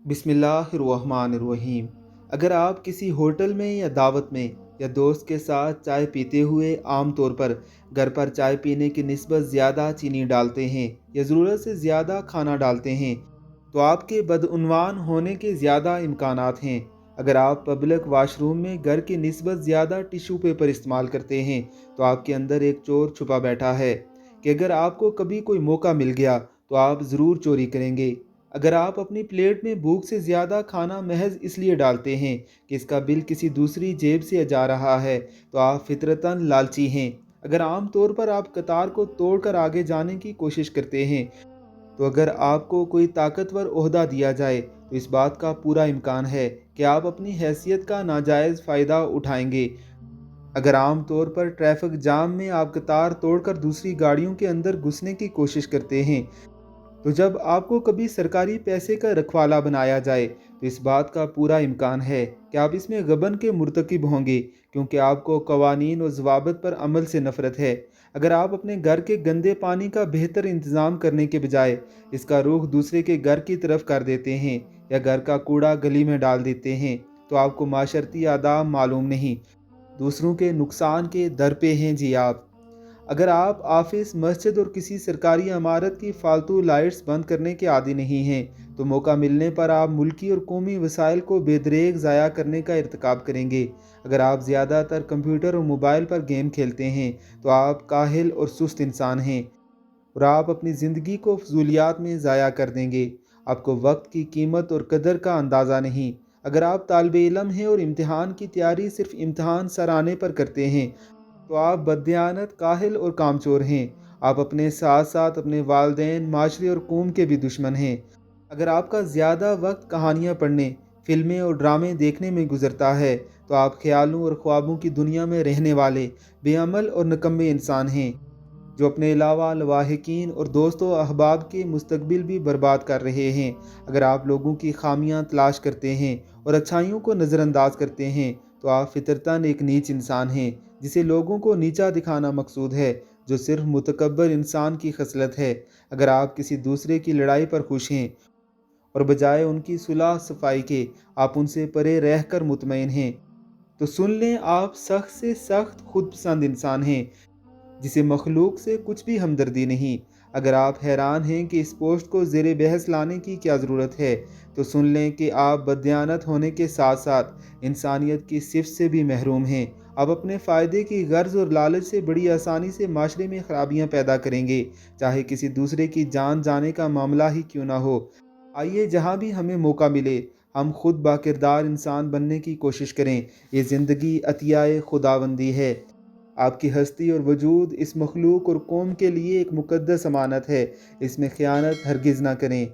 बिस्मिल्लाहिर्रहमानिर्रहीम। अगर आप किसी होटल में या दावत में या दोस्त के साथ चाय पीते हुए आम तौर पर घर पर चाय पीने की निस्बत ज़्यादा चीनी डालते हैं या ज़रूरत से ज़्यादा खाना डालते हैं, तो आपके बदउनवान होने के ज़्यादा इम्कानात हैं। अगर आप पब्लिक वाशरूम में घर की निस्बत ज़्यादा टिश्यू पेपर इस्तेमाल करते हैं, तो आपके अंदर एक चोर छुपा बैठा है कि अगर आपको कभी कोई मौका मिल गया तो आप ज़रूर चोरी करेंगे। अगर आप अपनी प्लेट में भूख से ज़्यादा खाना महज इसलिए डालते हैं कि इसका बिल किसी दूसरी जेब से जा रहा है, तो आप फितरतन लालची हैं। अगर आम तौर पर आप कतार को तोड़कर आगे जाने की कोशिश करते हैं, तो अगर आपको कोई ताकतवर ओहदा दिया जाए, तो इस बात का पूरा इम्कान है कि आप अपनी हैसियत का नाजायज़ फ़ायदा उठाएंगे। अगर आम तौर पर ट्रैफिक जाम में आप कतार तोड़कर दूसरी गाड़ियों के अंदर घुसने की कोशिश करते हैं, तो जब आपको कभी सरकारी पैसे का रखवाला बनाया जाए, तो इस बात का पूरा इम्कान है कि आप इसमें गबन के मुर्तकिब होंगे, क्योंकि आपको कवानीन और ज़वाबित पर अमल से नफ़रत है। अगर आप अपने घर के गंदे पानी का बेहतर इंतज़ाम करने के बजाय इसका रुख दूसरे के घर की तरफ कर देते हैं या घर का कूड़ा गली में डाल देते हैं, तो आपको माशरती आदाब मालूम नहीं, दूसरों के नुकसान के दर पे हैं जी आप। अगर आप ऑफिस, मस्जिद और किसी सरकारी इमारत की फालतू लाइट्स बंद करने के आदी नहीं हैं, तो मौका मिलने पर आप मुल्की और कौमी वसाइल को बेदरेग ज़ाया करने का इर्तिकाब करेंगे। अगर आप ज़्यादातर कंप्यूटर और मोबाइल पर गेम खेलते हैं, तो आप काहिल और सुस्त इंसान हैं और आप अपनी ज़िंदगी को फजूलियात में ज़ाया कर देंगे। आपको वक्त की कीमत और कदर का अंदाज़ा नहीं। अगर आप तालिब इल्म हैं और इम्तिहान की तैयारी सिर्फ इम्तिहान सर आने पर करते हैं, तो आप बददियानत, काहिल और कामचोर हैं। आप अपने साथ साथ अपने वालदैन, माशरे और कौम के भी दुश्मन हैं। अगर आपका ज़्यादा वक्त कहानियाँ पढ़ने, फिल्में और ड्रामे देखने में गुजरता है, तो आप ख्यालों और ख्वाबों की दुनिया में रहने वाले बेअमल और निकम्मे इंसान हैं, जो अपने अलावा लवाहिकीन और दोस्तों अहबाब के मुस्तकबिल भी बर्बाद कर रहे हैं। अगर आप लोगों की खामियां तलाश करते हैं और अच्छाइयों को नज़रअंदाज करते हैं, तो आप फितरतन एक नीच इंसान हैं, जिसे लोगों को नीचा दिखाना मकसूद है, जो सिर्फ मुतकब्बर इंसान की खसलत है। अगर आप किसी दूसरे की लड़ाई पर खुश हैं और बजाय उनकी सुलह सफाई के आप उनसे परे रह कर मुतमईन हैं, तो सुन लें, आप सख्त से सख्त खुद पसंद इंसान हैं, जिसे मखलूक से कुछ भी हमदर्दी नहीं। अगर आप हैरान हैं कि इस पोस्ट को ज़ेर बहस लाने की क्या ज़रूरत है, तो सुन लें कि आप बददियानत होने के साथ साथ इंसानियत की सिफ़त से भी महरूम हैं। आप अपने फ़ायदे की गर्ज और लालच से बड़ी आसानी से माशरे में खराबियाँ पैदा करेंगे, चाहे किसी दूसरे की जान जाने का मामला ही क्यों ना हो। आइए, जहाँ भी हमें मौका मिले, हम खुद बाकिरदार इंसान बनने की कोशिश करें। ये ज़िंदगी अतियाए खुदावंदी है। आपकी हस्ती और वजूद इस मखलूक और कौम के लिए एक मुक़द्दस अमानत है। इसमें ख़यानत हरगिज़ ना करें।